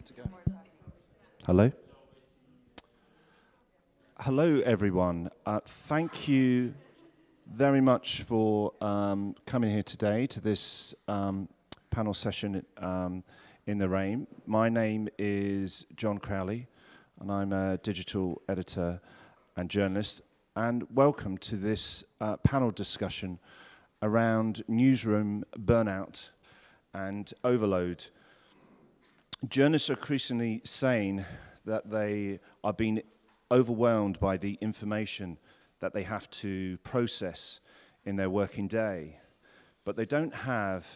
Good to go. Hello. Hello, everyone. Thank you very much for coming here today to this panel session in the rain. My name is John Crowley, and I'm a digital editor and journalist. And welcome to this panel discussion around newsroom burnout and overload. Journalists are increasingly saying that they are being overwhelmed by the information that they have to process in their working day, but they don't have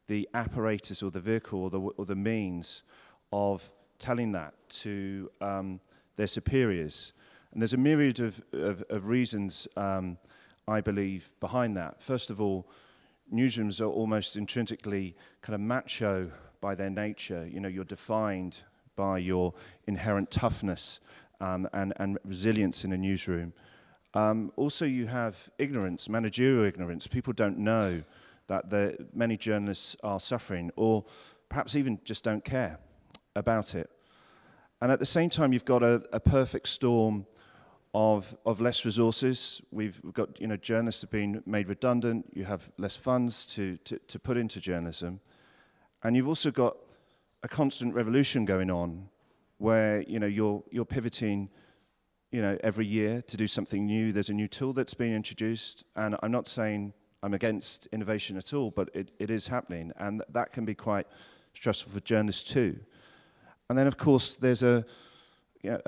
the apparatus or the vehicle or the means of telling that to their superiors. And there's a myriad of reasons, I believe, behind that. First of all, newsrooms are almost intrinsically kind of macho by their nature. You know, you're defined by your inherent toughness and resilience in a newsroom. Also, you have ignorance, managerial ignorance. People don't know that many journalists are suffering, or perhaps even just don't care about it. And at the same time, you've got a perfect storm of less resources. We've got, journalists have been made redundant. You have less funds to put into journalism. And you've also got a constant revolution going on where, you're pivoting, every year to do something new. There's a new tool that's being introduced. And I'm not saying I'm against innovation at all, but it is happening. And that can be quite stressful for journalists too. And then, of course, there's a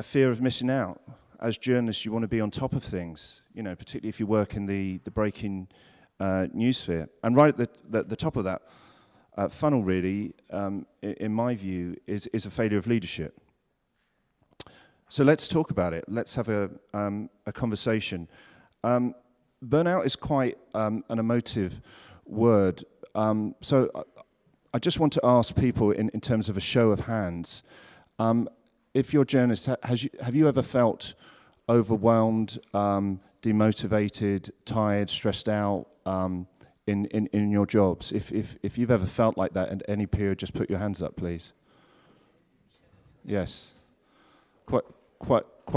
fear of missing out. As journalists, you want to be on top of things, particularly if you work in the breaking news sphere. And right at the top of that funnel, really, in my view, is a failure of leadership. So let's talk about it. Let's have a conversation. Burnout is quite an emotive word. So I just want to ask people in terms of a show of hands, if you're a journalist, have you ever felt overwhelmed, demotivated, tired, stressed out in your jobs? If you've ever felt like that at any period, just put your hands up, please. Yes, quite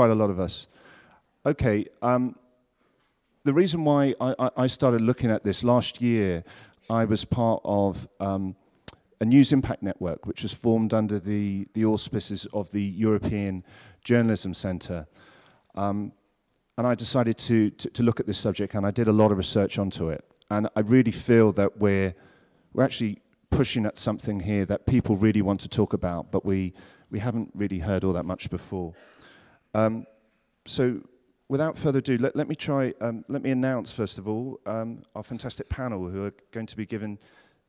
a lot of us. Okay, the reason why I started looking at this last year, I was part of a news impact network, which was formed under the auspices of the European Journalism Centre. And I decided to look at this subject, and I did a lot of research onto it. And I really feel that we're actually pushing at something here that people really want to talk about, but we haven't really heard all that much before. So without further ado, let me announce, first of all, our fantastic panel who are going to be given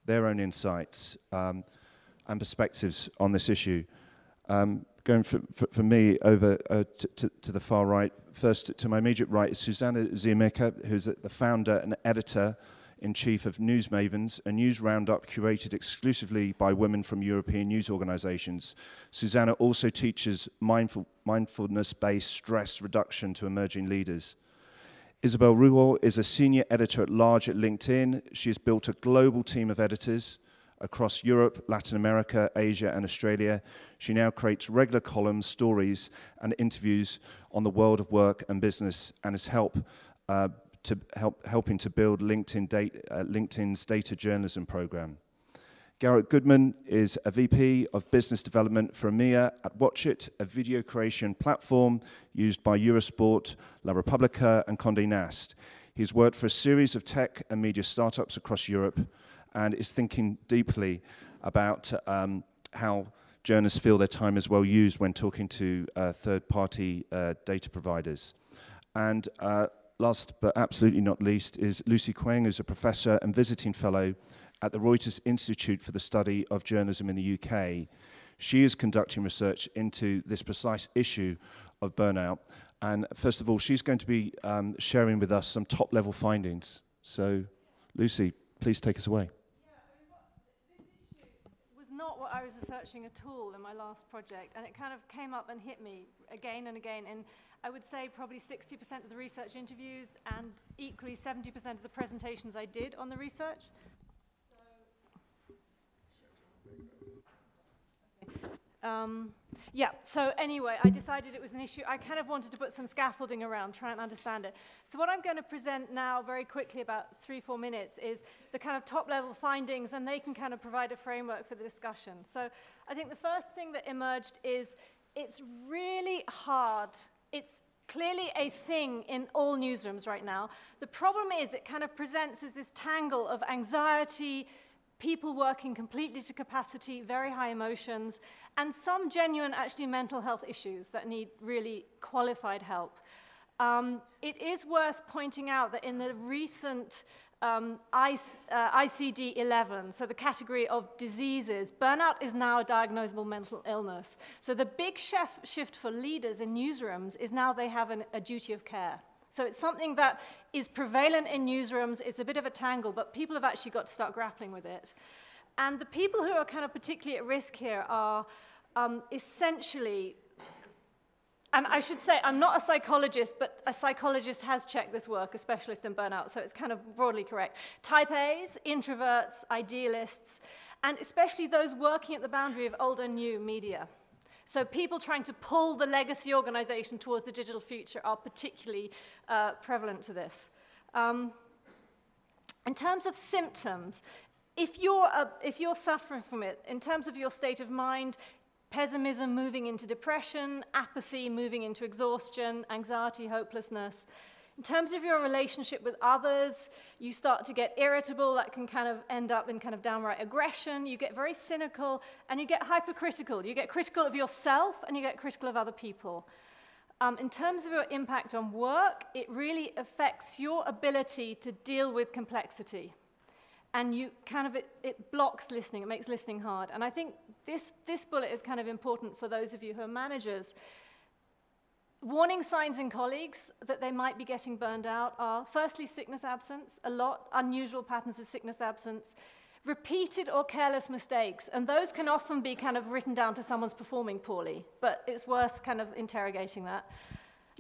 their own insights and perspectives on this issue. Going from me over to the far right, first to my immediate right is Susanna Ziemiecka, who's the founder and editor-in-chief of News Mavens, a news roundup curated exclusively by women from European news organizations. Susanna also teaches mindfulness-based stress reduction to emerging leaders. Isabel Rule is a senior editor-at-large at LinkedIn. She has built a global team of editors across Europe, Latin America, Asia, and Australia. She now creates regular columns, stories, and interviews on the world of work and business, and is helping to build LinkedIn's data journalism program. Garrett Goodman is a VP of Business Development for EMEA at Watchit, a video creation platform used by Eurosport, La Repubblica, and Condé Nast. He's worked for a series of tech and media startups across Europe and is thinking deeply about how journalists feel their time is well used when talking to third-party data providers. And last but absolutely not least is Lucy Quang, who's a professor and visiting fellow at the Reuters Institute for the Study of Journalism in the UK. She is conducting research into this precise issue of burnout. And first of all, she's going to be sharing with us some top-level findings. So, Lucy, please take us away. Not what I was researching at all in my last project, and it kind of came up and hit me again and again in, I would say, probably 60% of the research interviews and equally 70% of the presentations I did on the research. Yeah, so anyway, I decided it was an issue. I kind of wanted to put some scaffolding around, try and understand it. So what I'm going to present now very quickly, about 3-4 minutes, is the kind of top-level findings, and they can kind of provide a framework for the discussion. So I think the first thing that emerged is it's really hard. It's clearly a thing in all newsrooms right now. The problem is it kind of presents as this tangle of anxiety, people working completely to capacity, very high emotions, and some genuine, actually, mental health issues that need really qualified help. It is worth pointing out that in the recent ICD-11, so the category of diseases, burnout is now a diagnosable mental illness. So the big shift for leaders in newsrooms is now they have a duty of care. So it's something that is prevalent in newsrooms. It's a bit of a tangle, but people have actually got to start grappling with it. And the people who are kind of particularly at risk here are essentially, and I should say I'm not a psychologist, but a psychologist has checked this work, a specialist in burnout, so it's kind of broadly correct. Type A's, introverts, idealists, and especially those working at the boundary of old and new media. So people trying to pull the legacy organization towards the digital future are particularly prevalent to this. In terms of symptoms, if you're suffering from it, in terms of your state of mind, pessimism moving into depression, apathy moving into exhaustion, anxiety, hopelessness. In terms of your relationship with others, you start to get irritable. That can kind of end up in kind of downright aggression. You get very cynical, and you get hypercritical. You get critical of yourself, and you get critical of other people. In terms of your impact on work, it really affects your ability to deal with complexity. And you kind of, it blocks listening. It makes listening hard. And I think this bullet is kind of important for those of you who are managers. Warning signs in colleagues that they might be getting burned out are, firstly, sickness absence, a lot, unusual patterns of sickness absence, repeated or careless mistakes, and those can often be kind of written down to someone's performing poorly, but it's worth kind of interrogating that.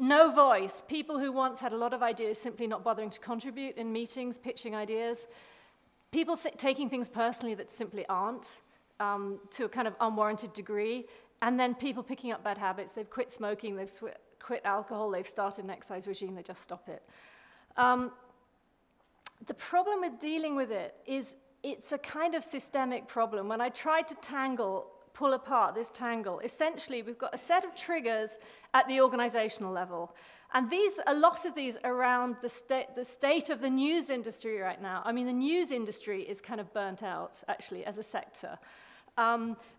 No voice, people who once had a lot of ideas simply not bothering to contribute in meetings, pitching ideas, people taking things personally that simply aren't, to a kind of unwarranted degree, and then people picking up bad habits. They've quit smoking, they've quit alcohol, they've started an exercise regime, they just stop it. The problem with dealing with it is it's a kind of systemic problem. When I tried to pull apart this tangle, essentially we've got a set of triggers at the organizational level. And a lot of these around the state of the news industry right now. I mean, the news industry is kind of burnt out, actually, as a sector.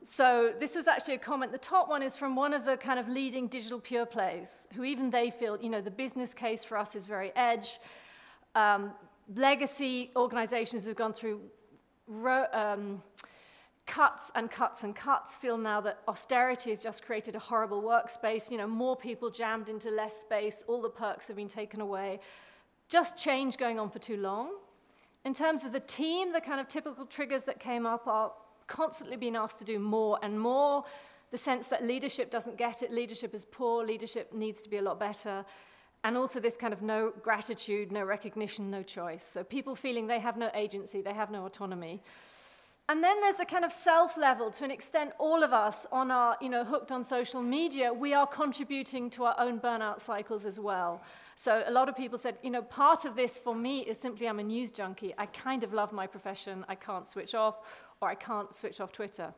So this was actually a comment. The top one is from one of the kind of leading digital pure plays, who even they feel, the business case for us is very edge. Legacy organizations who've gone through cuts and cuts and cuts feel now that austerity has just created a horrible workspace, more people jammed into less space, all the perks have been taken away. Just change going on for too long. In terms of the team, the kind of typical triggers that came up are constantly being asked to do more and more, the sense that leadership doesn't get it, leadership is poor, leadership needs to be a lot better, and also this kind of no gratitude, no recognition, no choice. So people feeling they have no agency, they have no autonomy. And then there's a kind of self-level. To an extent, all of us on our, hooked on social media, we are contributing to our own burnout cycles as well. So a lot of people said, part of this for me is simply I'm a news junkie. I kind of love my profession. I can't switch off, or I can't switch off Twitter.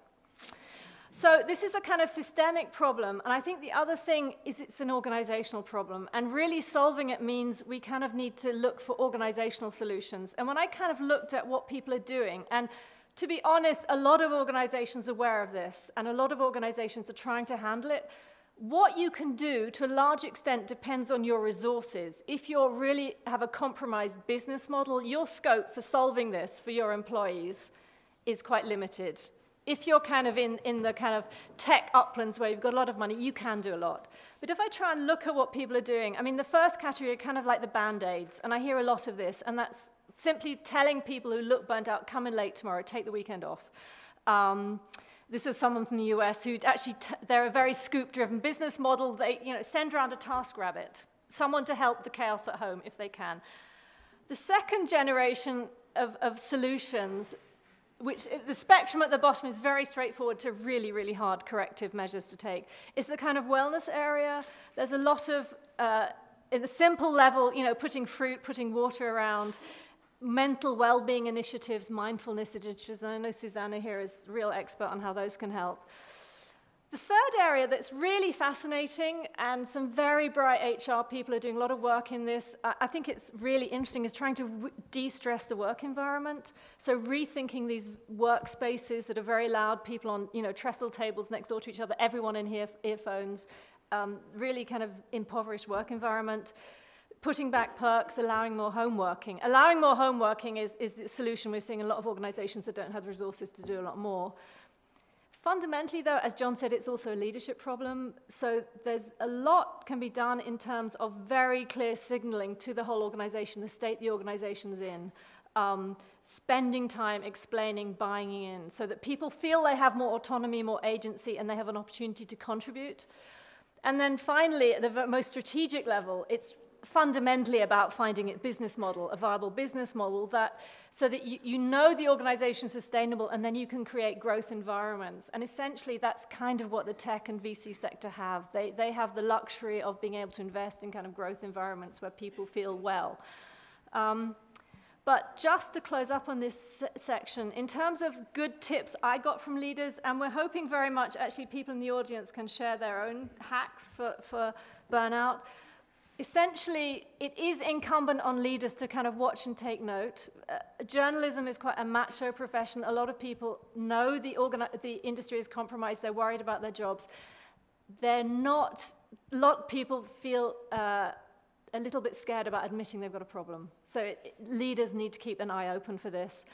So this is a kind of systemic problem. And I think the other thing is it's an organizational problem. And really solving it means we kind of need to look for organizational solutions. And when I kind of looked at what people are doing, and to be honest, a lot of organizations are aware of this, and a lot of organizations are trying to handle it. What you can do, to a large extent, depends on your resources. If you really have a compromised business model, your scope for solving this for your employees is quite limited. If you're kind of in the kind of tech uplands where you've got a lot of money, you can do a lot. But if I try and look at what people are doing, I mean, the first category are kind of like the Band-Aids, and I hear a lot of this, and that's simply telling people who look burnt out, come in late tomorrow, take the weekend off. This was someone from the US who'd actually, they're a very scoop-driven business model. They send around a TaskRabbit, someone to help the chaos at home if they can. The second generation of solutions which the spectrum at the bottom is very straightforward to really, really hard corrective measures to take. It's the kind of wellness area. There's a lot of, at the simple level, you know, putting fruit, putting water around, mental well-being initiatives, mindfulness initiatives, and I know Susanna here is a real expert on how those can help. The third area that's really fascinating, and some very bright HR people are doing a lot of work in this, I think it's really interesting, is trying to de-stress the work environment. So rethinking these workspaces that are very loud, people on, you know, trestle tables next door to each other, everyone in here, earphones, really kind of impoverished work environment. Putting back perks, allowing more home working. Allowing more home working is the solution. We're seeing a lot of organizations that don't have the resources to do a lot more. Fundamentally, though, as John said, it's also a leadership problem. So there's a lot can be done in terms of very clear signaling to the whole organization, the state the organization's in, spending time explaining, buying in, so that people feel they have more autonomy, more agency, and they have an opportunity to contribute. And then finally, at the most strategic level, it's fundamentally about finding a business model, a viable business model, that so that you know the organization is sustainable, and then you can create growth environments. And essentially, that's kind of what the tech and VC sector have. They have the luxury of being able to invest in kind of growth environments where people feel well. But just to close up on this section, in terms of good tips I got from leaders, and we're hoping very much actually people in the audience can share their own hacks for burnout. Essentially, it is incumbent on leaders to kind of watch and take note. Journalism is quite a macho profession. A lot of people know the industry is compromised. They're worried about their jobs. They're not, a lot of people feel a little bit scared about admitting they've got a problem. So leaders need to keep an eye open for this.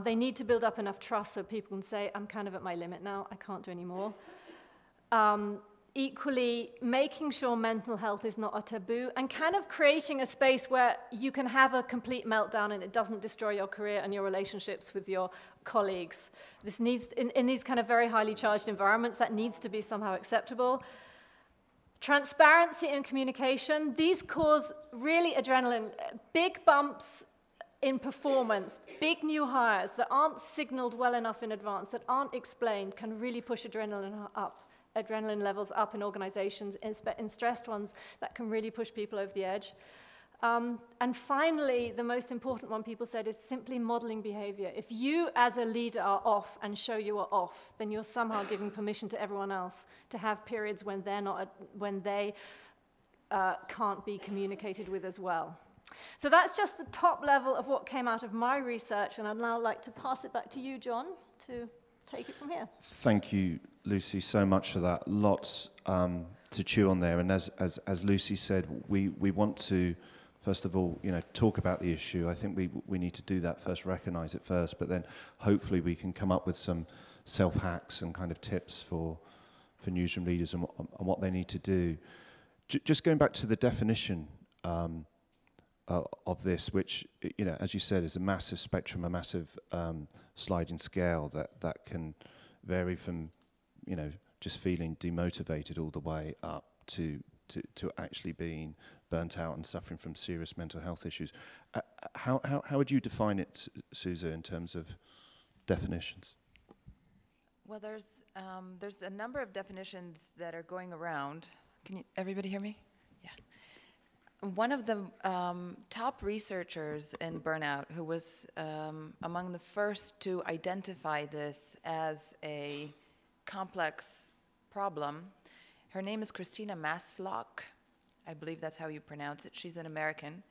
They need to build up enough trust so people can say, I'm kind of at my limit now. I can't do any more. Equally, making sure mental health is not a taboo, and kind of creating a space where you can have a complete meltdown and it doesn't destroy your career and your relationships with your colleagues. This needs, in these kind of very highly charged environments, that needs to be somehow acceptable. Transparency and communication, these cause really adrenaline, big bumps in performance, big new hires that aren't signaled well enough in advance, that aren't explained, can really push adrenaline levels up in organizations, in stressed ones, that can really push people over the edge. And finally, the most important one people said is simply modeling behavior. If you as a leader are off and show you are off, then you're somehow giving permission to everyone else to have periods when they're not, when they can't be communicated with as well. So that's just the top level of what came out of my research, and I'd now like to pass it back to you, John, to take it from here. Thank you, Lucy, so much for that. Lots to chew on there. And as Lucy said, we want to, first of all, you know, talk about the issue. I think we need to do that first, recognize it first, but then hopefully we can come up with some self-hacks and kind of tips for newsroom leaders and what they need to do. Just going back to the definition of this, which, you know, as you said, is a massive spectrum, a massive sliding scale that can vary from, you know, just feeling demotivated all the way up to actually being burnt out and suffering from serious mental health issues. How would you define it, Susa, in terms of definitions? Well, there's a number of definitions that are going around. Can everybody hear me? Yeah. One of the top researchers in burnout, who was among the first to identify this as a complex problem, her name is Christina Maslach. I believe that's how you pronounce it. She's an American.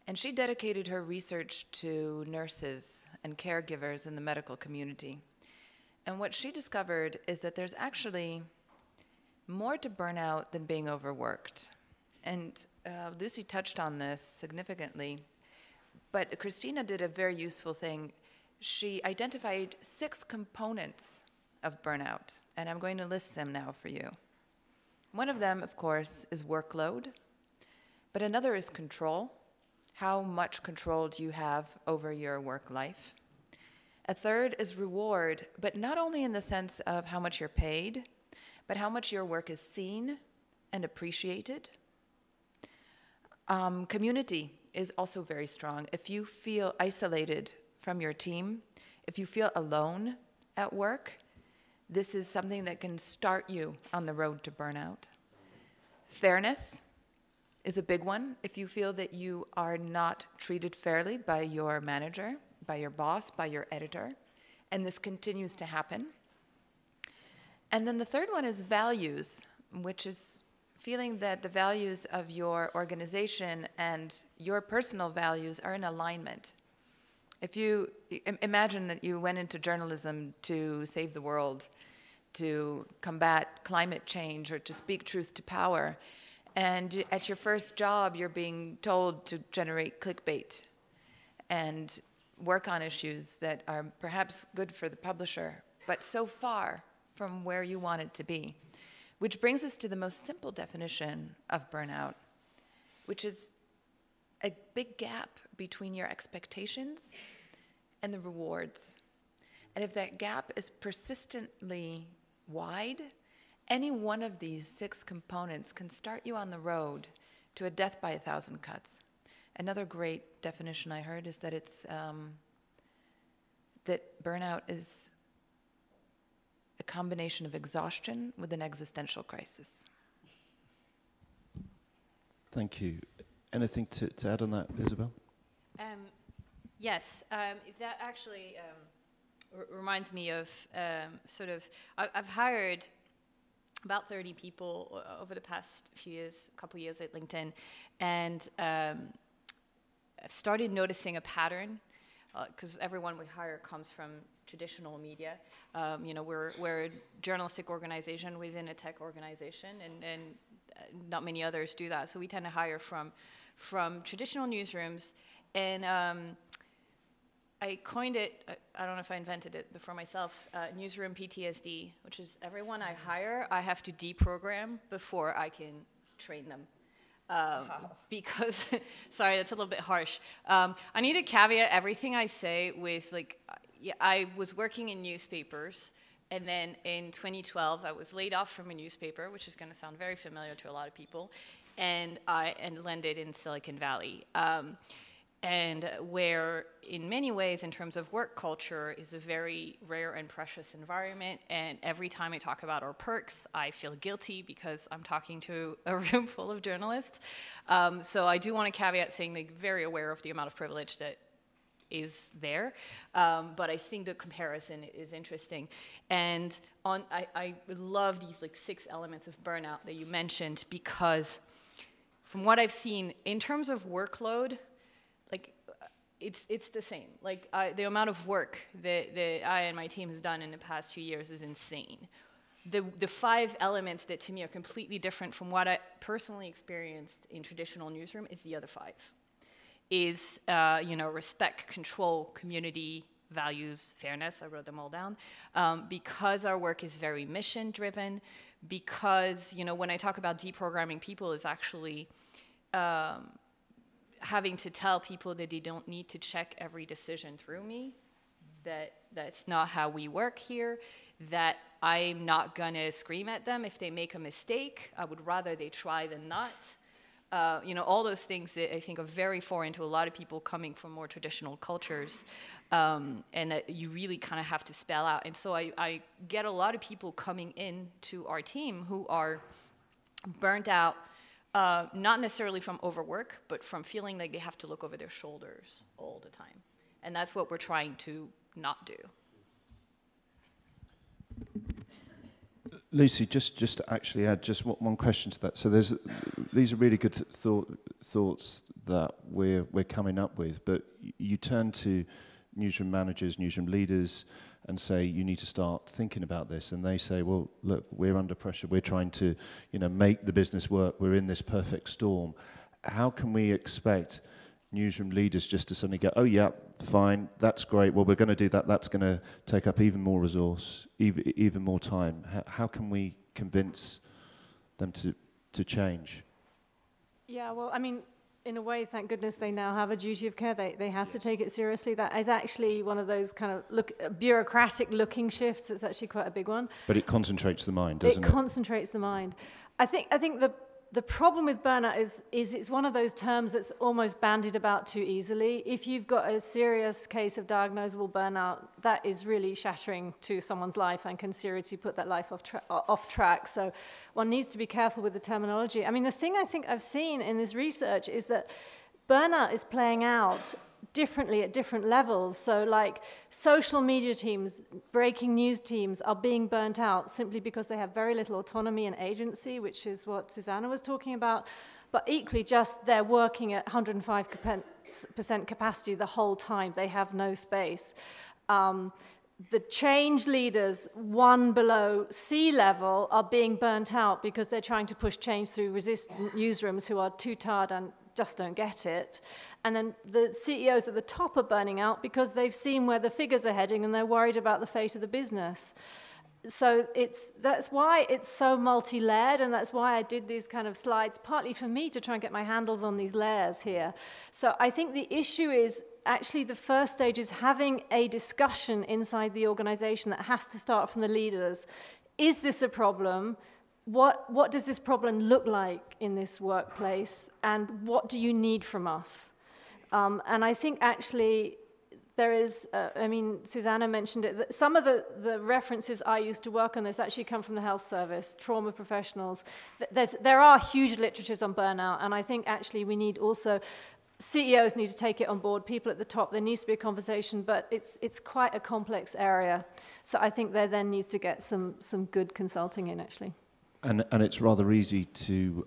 And she dedicated her research to nurses and caregivers in the medical community. And what she discovered is that there's actually more to burnout than being overworked. And Lucy touched on this significantly, but Christina did a very useful thing. She identified 6 components of burnout, and I'm going to list them now for you. One of them, of course, is workload, but another is control. How much control do you have over your work life? A third is reward, but not only in the sense of how much you're paid, but how much your work is seen and appreciated. Community is also very strong. If you feel isolated from your team, if you feel alone at work, this is something that can start you on the road to burnout. Fairness is a big one. If you feel that you are not treated fairly by your manager, by your boss, by your editor, and this continues to happen. And then the third one is values, which is feeling that the values of your organization and your personal values are in alignment. If you imagine that you went into journalism to save the world, to combat climate change, or to speak truth to power, and at your first job you're being told to generate clickbait and work on issues that are perhaps good for the publisher, but so far from where you want it to be. Which brings us to the most simple definition of burnout, which is a big gap between your expectations and the rewards. And if that gap is persistently wide, any one of these 6 components can start you on the road to a death by 1,000 cuts. Another great definition I heard is that it's that burnout is a combination of exhaustion with an existential crisis. Thank you. Anything to add on that, Isabel? Yes, if that actually reminds me of I've hired about 30 people over the past few years, couple years at LinkedIn, and I've started noticing a pattern, because everyone we hire comes from traditional media. We're a journalistic organization within a tech organization, and not many others do that. So we tend to hire from traditional newsrooms, and I coined it, I don't know if I invented it for myself, Newsroom Ptsd, which is everyone I hire, I have to deprogram before I can train them. Because, sorry, that's a little bit harsh. I need to caveat everything I say with, I was working in newspapers, and then in 2012, I was laid off from a newspaper, which is going to sound very familiar to a lot of people, and landed in Silicon Valley. And where, in many ways, in terms of work culture, is a very rare and precious environment. And every time I talk about our perks, I feel guilty because I'm talking to a room full of journalists. So I do want to caveat saying very aware of the amount of privilege that is there. But I think the comparison is interesting. And I love these 6 elements of burnout that you mentioned, because from what I've seen, in terms of workload, it's the same. The amount of work that I and my team has done in the past few years is insane. The 5 elements that to me are completely different from what I personally experienced in traditional newsroom is the other 5. Is respect, control, community, values, fairness. I wrote them all down. Because our work is very mission driven, because when I talk about deprogramming people, is actually having to tell people that they don't need to check every decision through me, that's not how we work here, that I'm not gonna scream at them if they make a mistake. I would rather they try than not. All those things that I think are very foreign to a lot of people coming from more traditional cultures, and that you really kind of have to spell out. And so I get a lot of people coming in to our team who are burnt out, not necessarily from overwork, but from feeling like they have to look over their shoulders all the time. And that's what we're trying to not do. Lucy, just to actually add just one question to that. So these are really good thoughts that we're coming up with, but you turn to newsroom managers, newsroom leaders, and say you need to start thinking about this, and they say, well, look, we're under pressure, we're trying to make the business work, we're in this perfect storm. How can we expect newsroom leaders just to suddenly go, oh yeah, fine, that's great, well, we're going to do that, that's going to take up even more resource, even more time? How can we convince them to change? Yeah, well, I mean, in a way, thank goodness they now have a duty of care. They have to take it seriously. That is actually one of those kind of bureaucratic looking shifts. It's actually quite a big one. But it concentrates the mind, doesn't it? It concentrates the mind. I think the problem with burnout is it's one of those terms that's almost bandied about too easily. If you've got a serious case of diagnosable burnout, that is really shattering to someone's life and can seriously put that life off track. So one needs to be careful with the terminology. I mean, the thing I think I've seen in this research is that burnout is playing out differently at different levels. So like social media teams, breaking news teams are being burnt out simply because they have very little autonomy and agency, which is what Susanna was talking about. But equally just they're working at 105% capacity the whole time. They have no space. The change leaders, one below sea level, are being burnt out because they're trying to push change through resistant newsrooms who are too tired and just don't get it. And then the CEOs at the top are burning out because they've seen where the figures are heading and they're worried about the fate of the business. So that's why it's so multi-layered, and that's why I did these kind of slides, partly for me to try and get my handles on these layers here. So I think the issue is actually the first stage is having a discussion inside the organization that has to start from the leaders. Is this a problem? What does this problem look like in this workplace, and what do you need from us? And I think actually there is, I mean, Susanna mentioned it, that some of the references I used to work on this actually come from the health service, trauma professionals. There are huge literatures on burnout, and I think actually we need also, CEOs need to take it on board, people at the top, there needs to be a conversation, but it's quite a complex area. So I think there then needs to get some good consulting in, actually. And it's rather easy to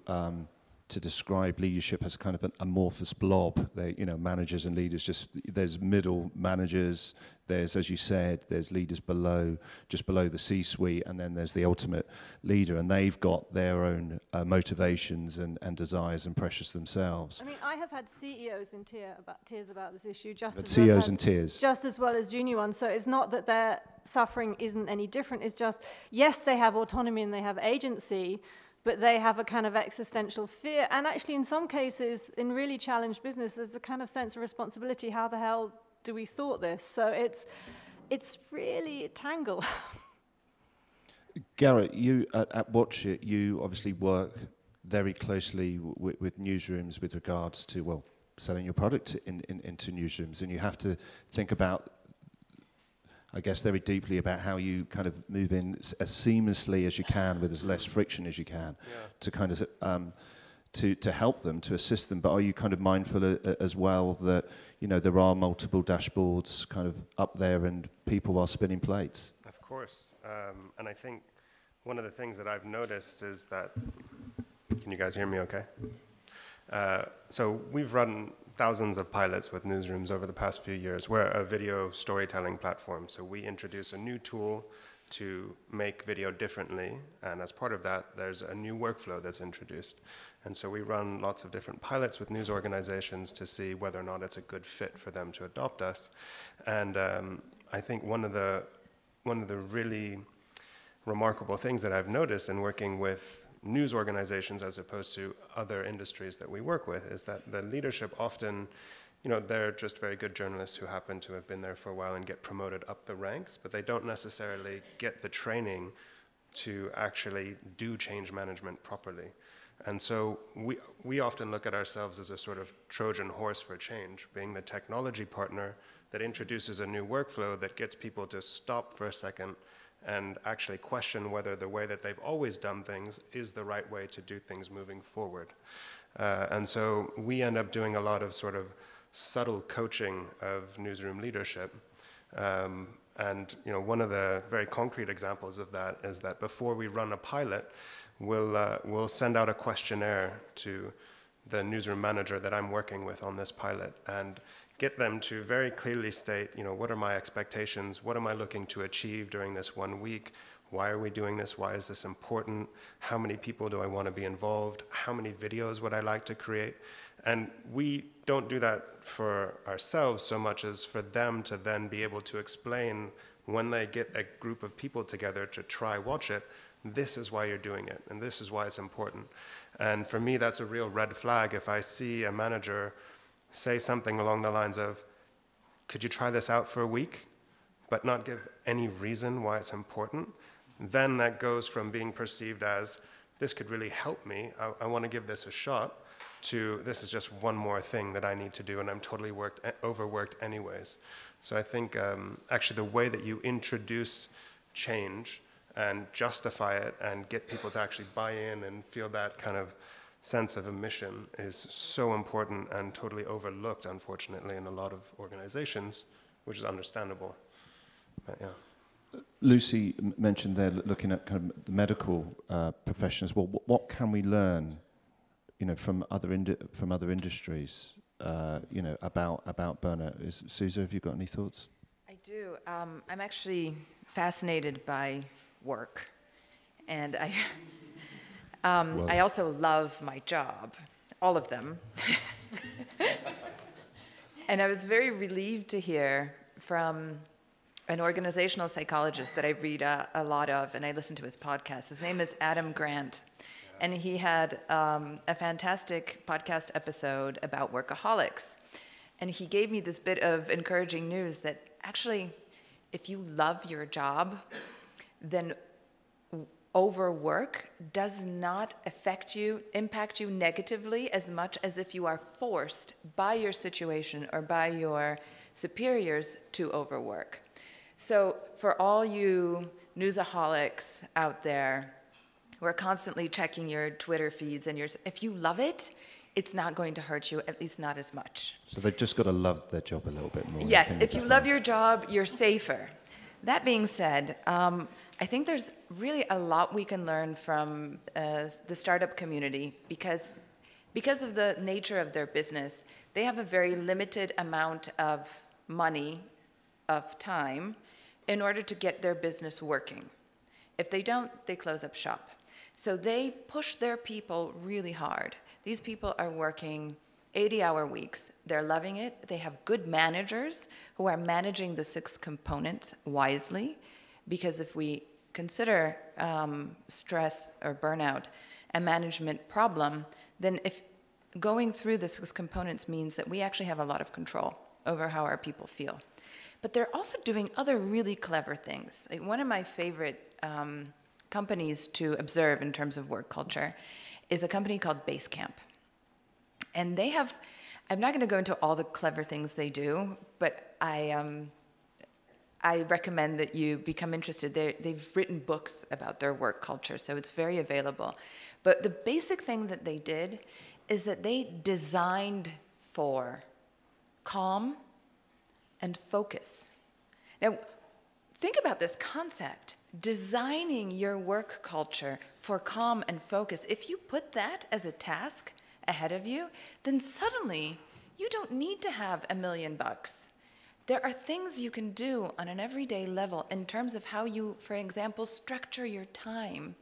describe leadership as kind of an amorphous blob. They, you know, managers and leaders, just there's middle managers, there's, as you said, there's leaders below, just below the C-suite, and then there's the ultimate leader, and they've got their own motivations and desires and pressures themselves. I mean, I have had CEOs in tears about this issue, CEOs in tears, just as well as junior ones. So it's not that their suffering isn't any different. It's just, yes, they have autonomy and they have agency, but they have a kind of existential fear. And actually, in some cases, in really challenged business, there's a kind of sense of responsibility. How the hell do we sort this? So it's really a tangle. Garrett, you at Watch It, you obviously work very closely with newsrooms with regards to, well, selling your product into newsrooms, and you have to think about, I guess, very deeply about how you kind of move in as seamlessly as you can with as less friction as you can, to kind of to help them, to assist them. But are you kind of mindful as well that, you know, there are multiple dashboards kind of up there and people are spinning plates? Of course. And I think one of the things that I've noticed is that, can you guys hear me okay? So we've run thousands of pilots with newsrooms over the past few years. We're a video storytelling platform, so we introduce a new tool to make video differently, and as part of that, there's a new workflow that's introduced. And so we run lots of different pilots with news organizations to see whether or not it's a good fit for them to adopt us. And I think one of the really remarkable things that I've noticed in working with news organizations as opposed to other industries that we work with is that the leadership often, you know, they're just very good journalists who happen to have been there for a while and get promoted up the ranks, but they don't necessarily get the training to actually do change management properly. And so we often look at ourselves as a sort of Trojan horse for change, being the technology partner that introduces a new workflow that gets people to stop for a second and actually question whether the way that they've always done things is the right way to do things moving forward. And so we end up doing a lot of sort of subtle coaching of newsroom leadership. And you know, one of the very concrete examples of that is that before we run a pilot, we'll send out a questionnaire to the newsroom manager that I'm working with on this pilot and get them to very clearly state, you know, what are my expectations? What am I looking to achieve during this 1 week? Why are we doing this? Why is this important? How many people do I want to be involved? How many videos would I like to create? And we don't do that for ourselves so much as for them to then be able to explain when they get a group of people together to try Watch It, this is why you're doing it, and this is why it's important. And for me, that's a real red flag if I see a manager say something along the lines of, could you try this out for a week, but not give any reason why it's important, then that goes from being perceived as this could really help me. I want to give this a shot, to this is just one more thing that I need to do, and I'm totally overworked anyways. So I think actually the way that you introduce change and justify it and get people to actually buy in and feel that kind of sense of a mission is so important and totally overlooked, unfortunately, in a lot of organizations, which is understandable. But yeah. Lucy mentioned there looking at kind of the medical professions. Well, what can we learn, from other industries, about burnout? Susa, have you got any thoughts? I do. I'm actually fascinated by work, and I also love my job, all of them. And I was very relieved to hear from an organizational psychologist that I read a lot of, and I listen to his podcast. His name is Adam Grant, and he had a fantastic podcast episode about workaholics. And he gave me this bit of encouraging news that actually, if you love your job, then overwork does not impact you negatively as much as if you are forced by your situation or by your superiors to overwork. So for all you newsaholics out there who are constantly checking your Twitter feeds, and if you love it, it's not going to hurt you, at least not as much. So they've just got to love their job a little bit more. Yes, if you love your job, you're safer. That being said, I think there's really a lot we can learn from the startup community because of the nature of their business. They have a very limited amount of money, of time, in order to get their business working. If they don't, they close up shop. So they push their people really hard. These people are working 80-hour weeks. They're loving it. They have good managers who are managing the 6 components wisely, because if we consider stress or burnout a management problem, then if going through the 6 components means that we actually have a lot of control over how our people feel. But they're also doing other really clever things. Like one of my favorite companies to observe in terms of work culture is a company called Basecamp. And they have, I'm not going to go into all the clever things they do, but I recommend that you become interested. They've written books about their work culture, so it's very available. But the basic thing that they did is that they designed for calm and focus. Now, think about this concept, designing your work culture for calm and focus. If you put that as a task ahead of you, then suddenly you don't need to have $1 million. There are things you can do on an everyday level in terms of how you, for example, structure your time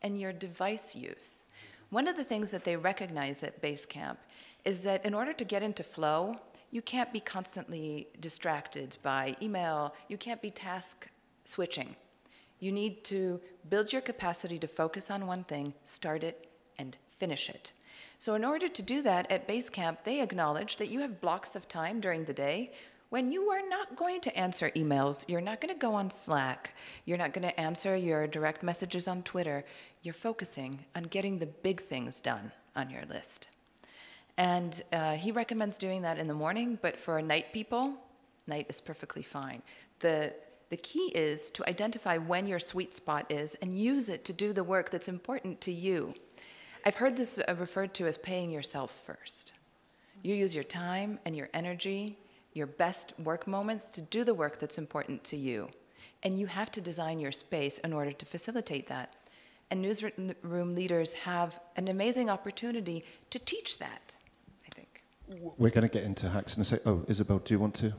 and your device use. One of the things that they recognize at Basecamp is that in order to get into flow, you can't be constantly distracted by email. You can't be task switching. You need to build your capacity to focus on one thing, start it, and finish it. So in order to do that at Basecamp, they acknowledge that you have blocks of time during the day when you are not going to answer emails, you're not going to go on Slack, you're not going to answer your direct messages on Twitter. You're focusing on getting the big things done on your list. And he recommends doing that in the morning, but for night people, night is perfectly fine. The key is to identify when your sweet spot is and use it to do the work that's important to you. I've heard this referred to as paying yourself first. You use your time and your energy, your best work moments to do the work that's important to you. And you have to design your space in order to facilitate that. And newsroom leaders have an amazing opportunity to teach that, I think. We're going to get into hacks in a sec. Oh, Isabel, do you want to?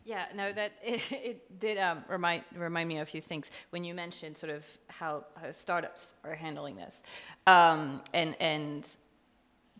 Yeah, no, that it did remind me of a few things when you mentioned sort of how startups are handling this, and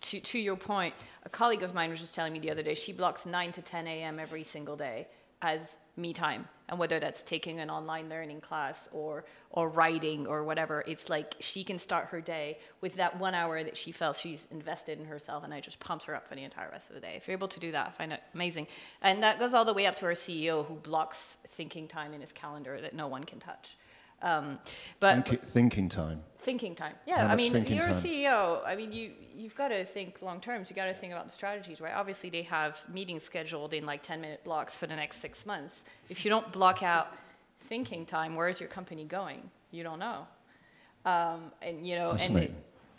to your point, a colleague of mine was just telling me the other day she blocks 9 to 10 a.m. every single day as me time, and whether that's taking an online learning class or writing or whatever, it's like she can start her day with that 1 hour that she felt she's invested in herself, and I just pumps her up for the entire rest of the day. If you're able to do that, I find it amazing. And that goes all the way up to our CEO, who blocks thinking time in his calendar that no one can touch. Thinking time. Thinking time. How Yeah, I much mean, thinking you're a time? CEO. I mean, you've got to think long term. You got to think about the strategies, right? Obviously, they have meetings scheduled in like 10-minute blocks for the next 6 months. If you don't block out thinking time, where is your company going? You don't know. And you know,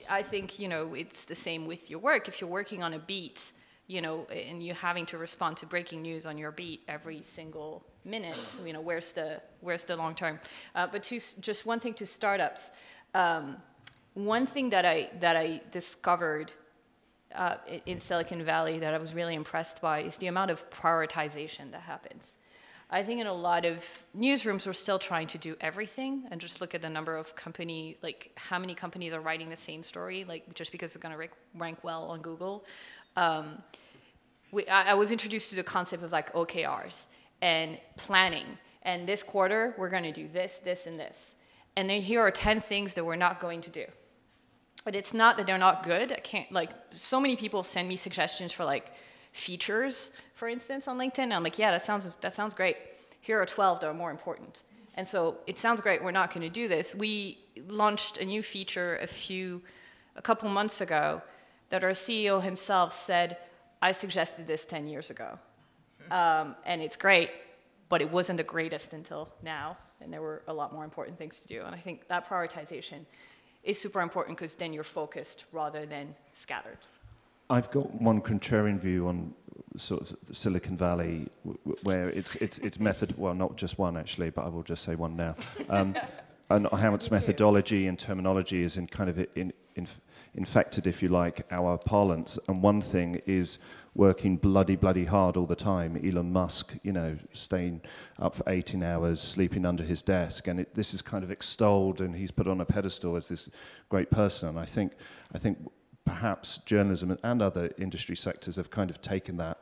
I think, you know, it's the same with your work. If you're working on a beat, you know, and you're having to respond to breaking news on your beat every single minute, you know, where's the long term? But just one thing to startups. One thing that I discovered in Silicon Valley that I was really impressed by is the amount of prioritization that happens. I think in a lot of newsrooms, we're still trying to do everything, and just look at the number of company, like how many companies are writing the same story, like just because it's going to rank well on Google. I was introduced to the concept of like OKRs and planning. And this quarter, we're going to do this, this, and this. And then here are 10 things that we're not going to do. But it's not that they're not good. I can't, like, so many people send me suggestions for like features, for instance, on LinkedIn. And I'm like, yeah, that sounds great. Here are 12 that are more important. And so it sounds great, we're not going to do this. We launched a new feature a couple months ago that our CEO himself said, I suggested this 10 years ago. And it's great, but it wasn't the greatest until now. And there were a lot more important things to do. And I think that prioritization is super important because then you're focused rather than scattered. I've got one contrarian view on sort of Silicon Valley, where it's method. Well, not just one actually, but I will just say one now. And how its methodology and terminology is in kind of infected, if you like, our parlance. And one thing is working bloody hard all the time. Elon Musk, you know, staying up for 18 hours, sleeping under his desk, and this is kind of extolled, and he's put on a pedestal as this great person. And I think perhaps journalism and other industry sectors have kind of taken that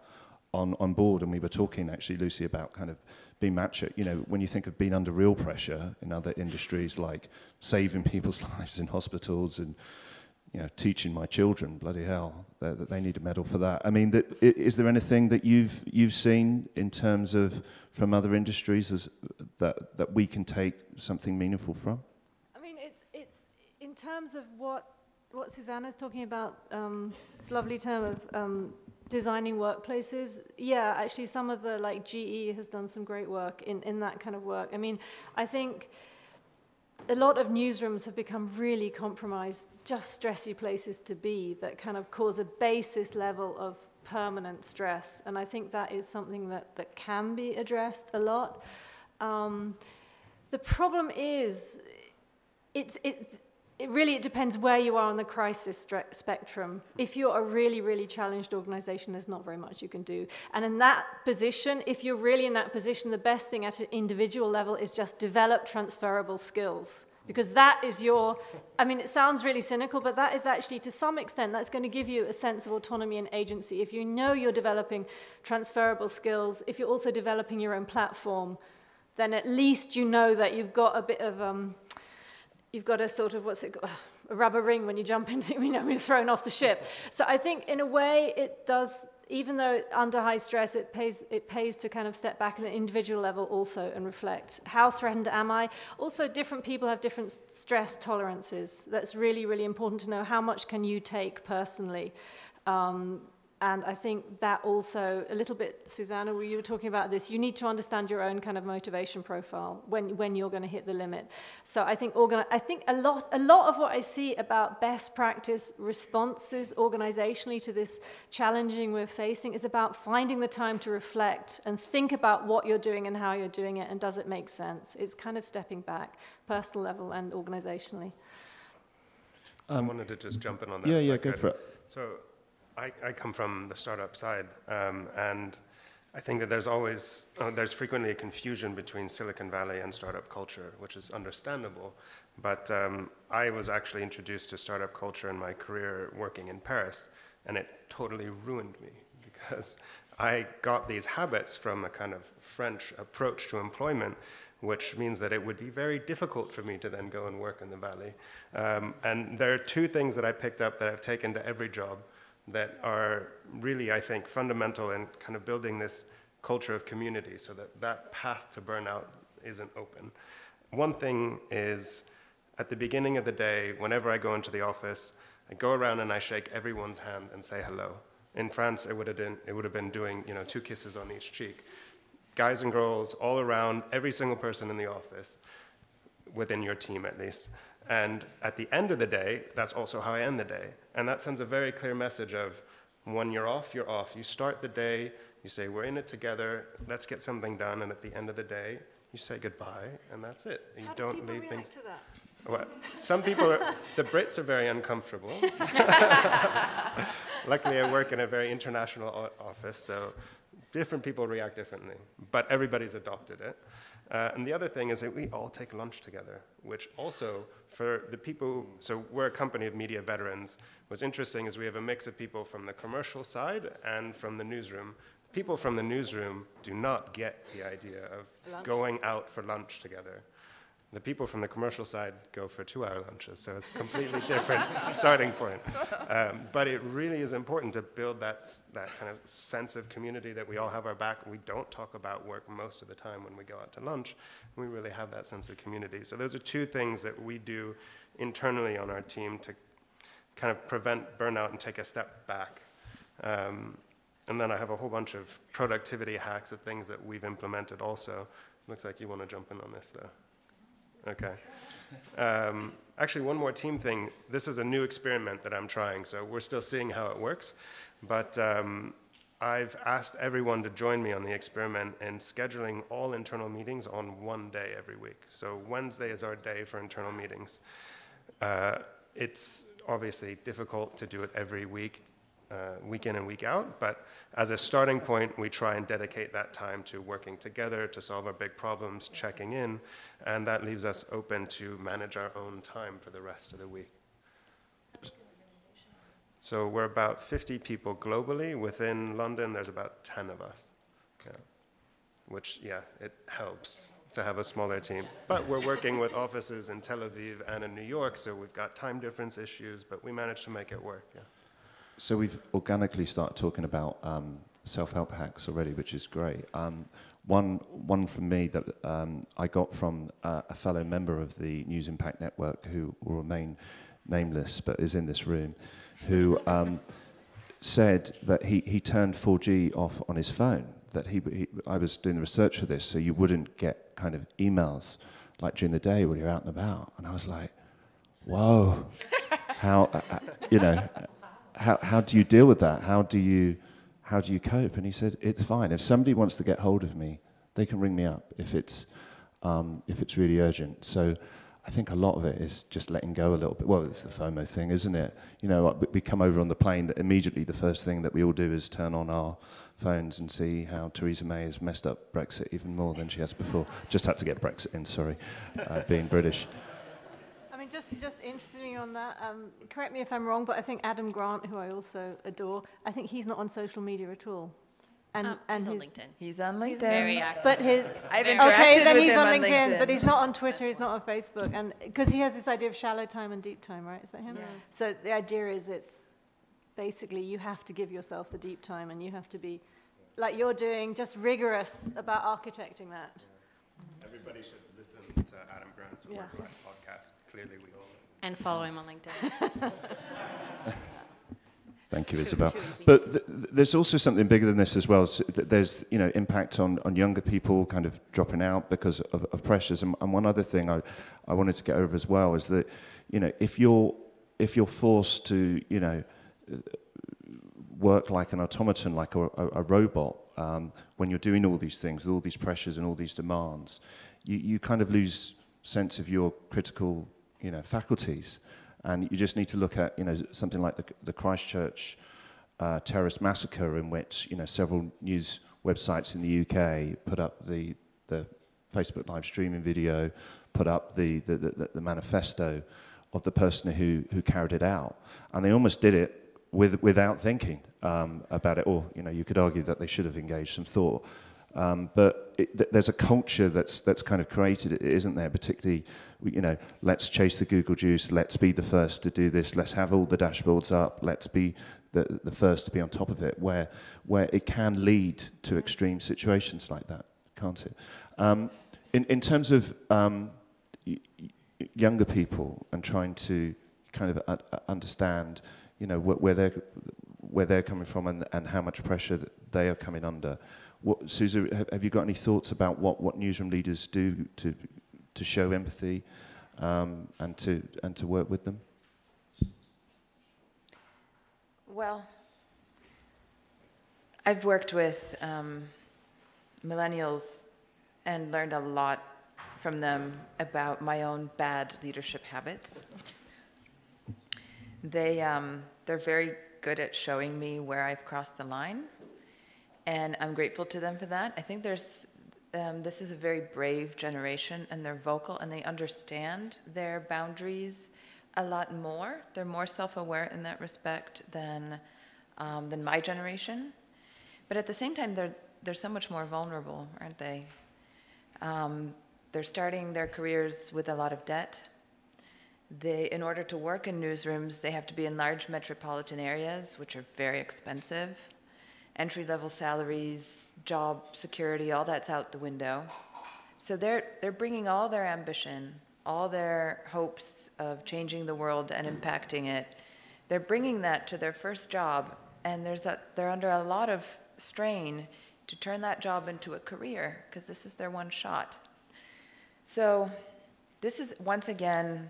on board. And we were talking actually, Lucy, about kind of being macho. You know, when you think of being under real pressure in other industries, like saving people's lives in hospitals and, you know, teaching my children, bloody hell, that they need a medal for that. I mean, is there anything that you've seen in terms of from other industries that we can take something meaningful from? I mean, it's in terms of what Susanna's talking about, this lovely term of designing workplaces. Yeah, actually some of the, like GE has done some great work in that kind of work. I mean, I think a lot of newsrooms have become really compromised, just stressy places to be that kind of cause a basis level of permanent stress. And I think that is something that can be addressed a lot. The problem is, it really depends where you are on the crisis spectrum. If you're a really challenged organization, there's not very much you can do. And in that position, if you're really in that position, the best thing at an individual level is just develop transferable skills. Because that is I mean, it sounds really cynical, but that is actually, to some extent, that's going to give you a sense of autonomy and agency. If you know you're developing transferable skills, if you're also developing your own platform, then at least you know that you've got a bit of... You've got a sort of, a rubber ring when you jump into, you know, when you're thrown off the ship. So I think in a way it does, even though under high stress, it pays to kind of step back at an individual level also and reflect. How threatened am I? Also, different people have different stress tolerances. That's really important to know. How much can you take personally? And I think that also, a little bit, Susanna, you were talking about this, you need to understand your own kind of motivation profile when you're going to hit the limit. So I think a lot of what I see about best practice responses organizationally to this challenging we're facing is about finding the time to reflect and think about what you're doing and how you're doing it, and does it make sense? It's kind of stepping back, personal level and organizationally. I wanted to just jump in on that. Yeah, go for it. So I come from the startup side, and I think that there's frequently a confusion between Silicon Valley and startup culture, which is understandable. But I was actually introduced to startup culture in my career working in Paris, and it totally ruined me because I got these habits from a kind of French approach to employment, which means that it would be very difficult for me to then go and work in the Valley. And there are two things that I picked up that I've taken to every job that are really, I think, fundamental in kind of building this culture of community so that path to burnout isn't open. one thing is, at the beginning of the day, whenever I go into the office, I go around and I shake everyone's hand and say hello. In France, it would have been doing 2 kisses on each cheek. Guys and girls all around, every single person in the office, within your team at least. And at the end of the day, that's also how I end the day. And that sends a very clear message of, when you're off, you're off. You start the day, you say, we're in it together, let's get something done, and at the end of the day, you say goodbye, and that's it. You How don't do people leave react things. to that? Well, some people, the Brits are very uncomfortable. Luckily, I work in a very international office, so different people react differently, but everybody's adopted it. And the other thing is that we all take lunch together, which also, for the people, so we're a company of media veterans. What's interesting is we have a mix of people from the commercial side and from the newsroom. People from the newsroom do not get the idea of going out for lunch together. The people from the commercial side go for 2-hour lunches, so it's a completely different starting point. But it really is important to build that kind of sense of community that we all have our back. We don't talk about work most of the time when we go out to lunch. We really have that sense of community. So those are 2 things that we do internally on our team to kind of prevent burnout and take a step back. And then I have a whole bunch of productivity hacks of things that we've implemented also. Looks like you want to jump in on this, though. Okay. Actually, one more team thing. This is a new experiment that I'm trying, so we're still seeing how it works. But I've asked everyone to join me on the experiment in scheduling all internal meetings on one day every week. So Wednesday is our day for internal meetings. It's obviously difficult to do it every week, week in and week out, but as a starting point, we try and dedicate that time to working together to solve our big problems, checking in, and that leaves us open to manage our own time for the rest of the week. So we're about 50 people globally. Within London, there's about 10 of us, which, it helps to have a smaller team. But we're working with offices in Tel Aviv and in New York, so we've got time difference issues, but we managed to make it work, So we've organically started talking about self-help hacks already, which is great. One from me that I got from a fellow member of the News Impact Network, who will remain nameless but is in this room, who said that he turned 4G off on his phone. That I was doing the research for this, so you wouldn't get kind of emails like during the day when you're out and about. And I was like, whoa, how How do you deal with that? How do you cope? And he said, it's fine. If somebody wants to get hold of me, they can ring me up if it's really urgent. So I think a lot of it is just letting go a little bit. Well, it's the FOMO thing, isn't it? We come over on the plane, that immediately the first thing that we all do is turn on our phones and see how Theresa May has messed up Brexit even more than she has before. Just had to get Brexit in, sorry, being British. Just interestingly on that, correct me if I'm wrong, but I think Adam Grant, who I also adore, I think he's not on social media at all. And he's on LinkedIn. He's on LinkedIn. Very active. But I've interacted then with he's him on on LinkedIn, LinkedIn. but he's not on Twitter, he's not on Facebook, and because he has this idea of shallow time and deep time, right? Is that him? Yeah. So the idea is it's basically you have to give yourself the deep time, and you have to be, like you're doing, just rigorous about architecting that. Everybody should listen to Adam Grant's Work-Life podcast. Clearly, we all listen. And follow him on LinkedIn. Thank you, Isabel. But there's also something bigger than this as well. So there's impact on younger people kind of dropping out because of pressures. And one other thing I wanted to get over as well is that if you're forced to work like an automaton, like a robot, when you're doing all these things with all these pressures and all these demands, you kind of lose sense of your critical faculties. And you just need to look at, something like the Christchurch terrorist massacre, in which, several news websites in the UK put up the Facebook live streaming video, put up the manifesto of the person who carried it out, and they almost did it without thinking about it. Or you could argue that they should have engaged some thought. But there's a culture that's kind of created, isn't there? Particularly, let's chase the Google juice. Let's be the first to do this. Let's have all the dashboards up. Let's be the first to be on top of it. Where it can lead to extreme situations like that, can't it? In terms of younger people and trying to kind of understand, you know, where they're coming from and how much pressure that they are coming under. Susie, have you got any thoughts about what newsroom leaders do to show empathy and to work with them? Well, I've worked with millennials and learned a lot from them about my own bad leadership habits. They're very good at showing me where I've crossed the line, and I'm grateful to them for that. I think this is a very brave generation, and they're vocal, and they understand their boundaries a lot more. They're more self-aware in that respect than my generation. But at the same time, they're so much more vulnerable, aren't they? They're starting their careers with a lot of debt. In order to work in newsrooms, they have to be in large metropolitan areas, which are very expensive. Entry-level salaries, job security, all that's out the window. So they're bringing all their ambition, all their hopes of changing the world and impacting it. They're bringing that to their first job, and they're under a lot of strain to turn that job into a career, because this is their one shot. So this is, once again,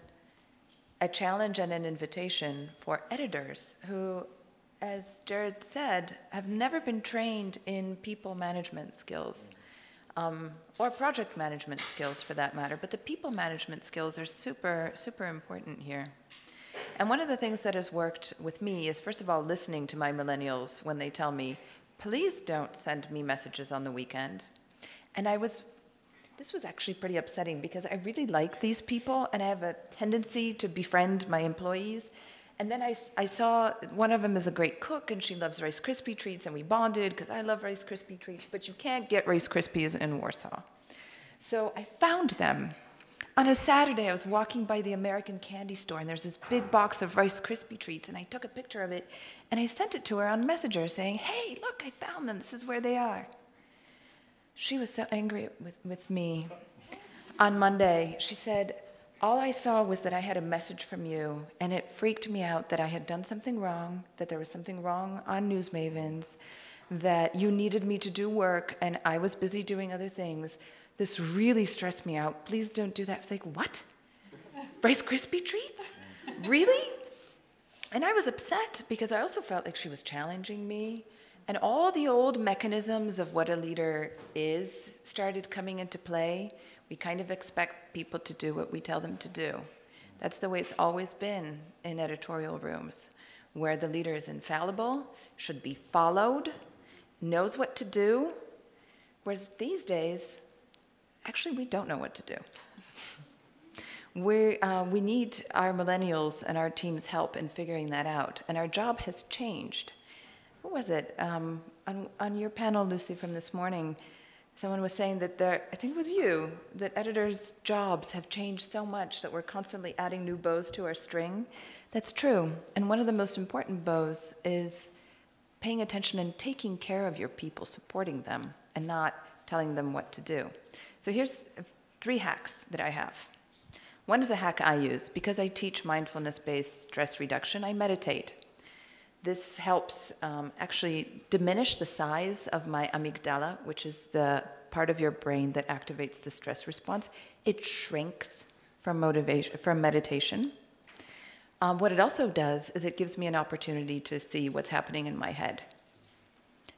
a challenge and an invitation for editors who, as Jared said, have never been trained in people management skills, or project management skills for that matter, but the people management skills are super, super important here. And one of the things that has worked with me is, first of all, listening to my millennials when they tell me, please don't send me messages on the weekend. And this was actually pretty upsetting, because I really like these people, and I have a tendency to befriend my employees. And then I saw one of them is a great cook, and she loves Rice Krispie treats, and we bonded because I love Rice Krispie treats, but you can't get Rice Krispies in Warsaw. So I found them. On a Saturday, I was walking by the American candy store, and there's this big box of Rice Krispie treats, and I took a picture of it, and I sent it to her on Messenger saying, hey, look, I found them. This is where they are. She was so angry with me. On Monday, she said, all I saw was that I had a message from you, and it freaked me out that I had done something wrong, that there was something wrong on News Mavens, that you needed me to do work, and I was busy doing other things. This really stressed me out. Please don't do that. I was like, what? Rice Krispie treats? Really? And I was upset, because I also felt like she was challenging me. And all the old mechanisms of what a leader is started coming into play. We kind of expect people to do what we tell them to do. That's the way it's always been in editorial rooms, where the leader is infallible, should be followed, knows what to do, whereas these days, actually, we don't know what to do. We need our millennials and our team's help in figuring that out, and our job has changed. What was it? On your panel, Lucy, from this morning, someone was saying that I think it was you, that editors' jobs have changed so much that we're constantly adding new bows to our string. That's true. And one of the most important bows is paying attention and taking care of your people, supporting them, and not telling them what to do. So here's 3 hacks that I have. One is a hack I use. Because I teach mindfulness-based stress reduction, I meditate. This helps actually diminish the size of my amygdala, which is the part of your brain that activates the stress response. It shrinks from meditation. What it also does is it gives me an opportunity to see what's happening in my head,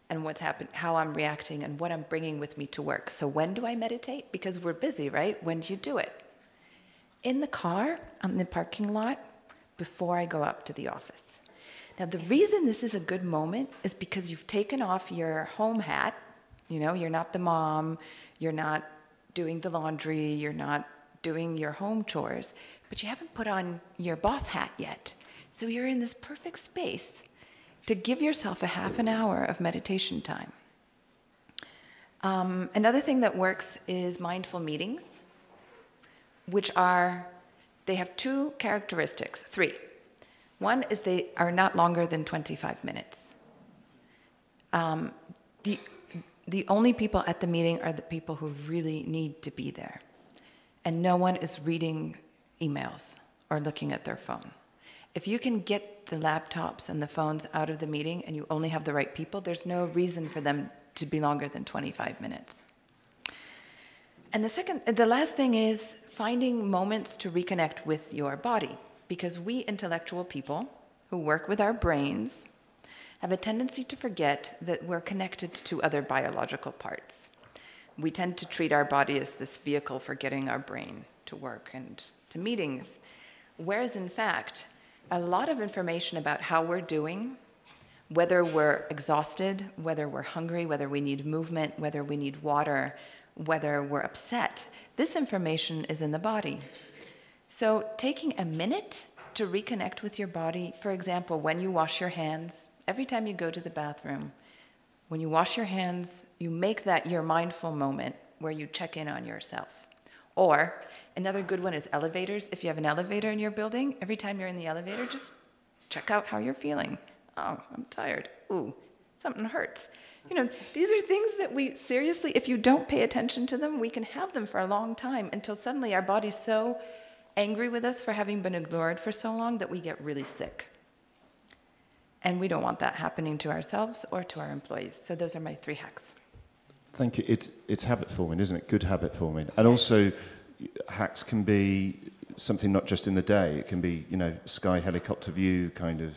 and how I'm reacting, and what I'm bringing with me to work. So when do I meditate? Because we're busy, right? When do you do it? In the car, on the parking lot, before I go up to the office. Now, the reason this is a good moment is because you've taken off your home hat. You know, you're not the mom, you're not doing the laundry, you're not doing your home chores, but you haven't put on your boss hat yet. So you're in this perfect space to give yourself a half an hour of meditation time. Another thing that works is mindful meetings, which they have 2 characteristics, 3. One is they are not longer than 25 minutes. The only people at the meeting are the people who really need to be there. and no one is reading emails or looking at their phone. If you can get the laptops and the phones out of the meeting and you only have the right people, there's no reason for them to be longer than 25 minutes. And the last thing is finding moments to reconnect with your body, because we intellectual people who work with our brains have a tendency to forget that we're connected to other biological parts. We tend to treat our body as this vehicle for getting our brain to work and to meetings, whereas in fact, a lot of information about how we're doing, whether we're exhausted, whether we're hungry, whether we need movement, whether we need water, whether we're upset, this information is in the body. So taking a minute to reconnect with your body, for example, when you wash your hands, every time you go to the bathroom, when you wash your hands, you make that your mindful moment where you check in on yourself. Or another good one is elevators. If you have an elevator in your building, every time you're in the elevator, just check out how you're feeling. Oh, I'm tired. Ooh, something hurts. You know, these are things that we seriously, if you don't pay attention to them, we can have them for a long time until suddenly our body's so angry with us for having been ignored for so long that we get really sick. And we don't want that happening to ourselves or to our employees. So those are my 3 hacks. Thank you. It's habit forming, isn't it? Good habit forming. And also, hacks can be something not just in the day. It can be, you know, sky helicopter view kind of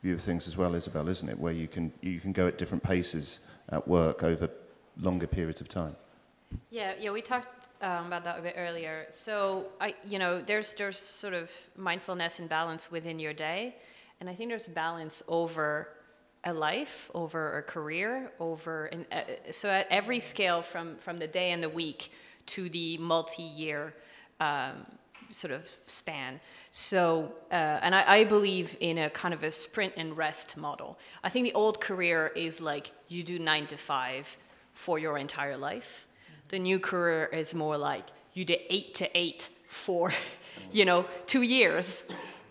view of things as well, Isabel, isn't it? Where you can go at different paces at work over longer periods of time. Yeah, we talked about that a bit earlier. So, there's sort of mindfulness and balance within your day, and I think there's balance over a life, over a career, so at every scale from the day and the week to the multi-year sort of span. So, and I believe in a kind of a sprint and rest model. I think the old career is like you do 9 to 5 for your entire life. The new career is more like you did 8 to 8 for, 2 years,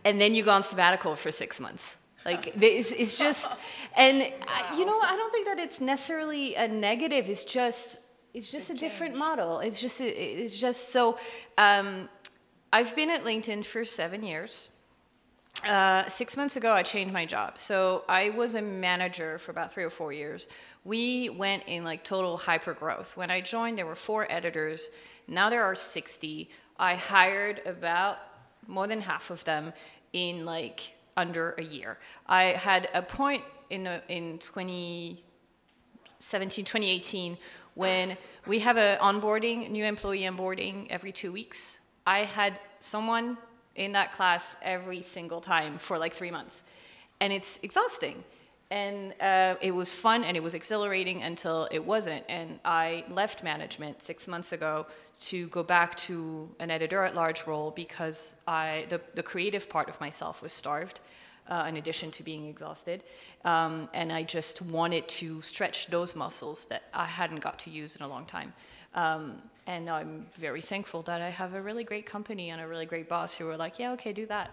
and then you go on sabbatical for 6 months. Like, it's just, and I don't think that it's necessarily a negative. It's just a different model. It's just so. I've been at LinkedIn for 7 years. 6 months ago, I changed my job. So I was a manager for about 3 or 4 years. We went in like total hyper growth. When I joined, there were 4 editors. Now there are 60. I hired about more than half of them in like under a year. I had a point in 2017, 2018, when we have a new employee onboarding every 2 weeks. I had someone in that class every single time for like 3 months. And it's exhausting. And it was fun and it was exhilarating until it wasn't. And I left management 6 months ago to go back to an editor-at-large role because the creative part of myself was starved, in addition to being exhausted. And I just wanted to stretch those muscles that I hadn't got to use in a long time. And I'm very thankful that I have a really great company and a really great boss who were like, yeah, okay, do that.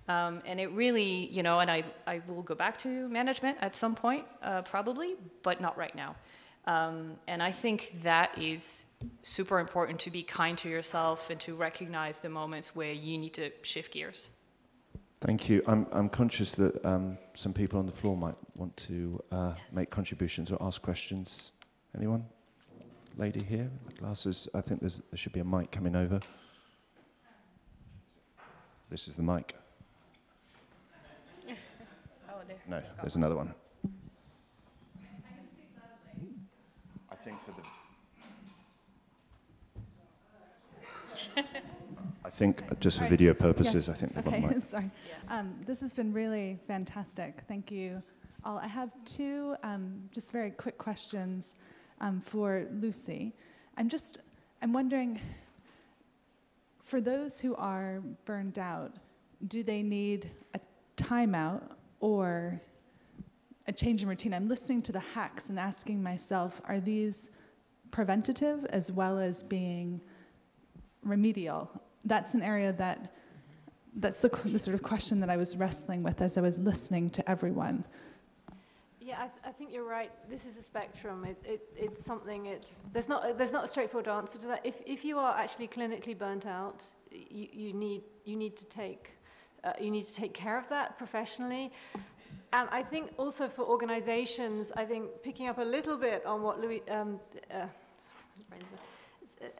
And it really, and I will go back to management at some point, probably, but not right now. And I think that is super important, to be kind to yourself and to recognize the moments where you need to shift gears. Thank you. I'm conscious that some people on the floor might want to make contributions or ask questions. Anyone? Lady here, the glasses. I think there should be a mic coming over. This is the mic. No, there's another one. I think for the... I think just for video purposes, yes. I think the one mic. Sorry. Yeah. This has been really fantastic. Thank you all. I have 2 just very quick questions for Lucy. I'm wondering, for those who are burned out, do they need a timeout or a change in routine? I'm listening to the hacks and asking myself, are these preventative as well as being remedial? That's an area that's the sort of question that I was wrestling with as I was listening to everyone. Yeah, I think you're right. This is a spectrum. It's something. There's not a straightforward answer to that. If you are actually clinically burnt out, you need to take care of that professionally. And I think also for organizations, I think picking up a little bit on what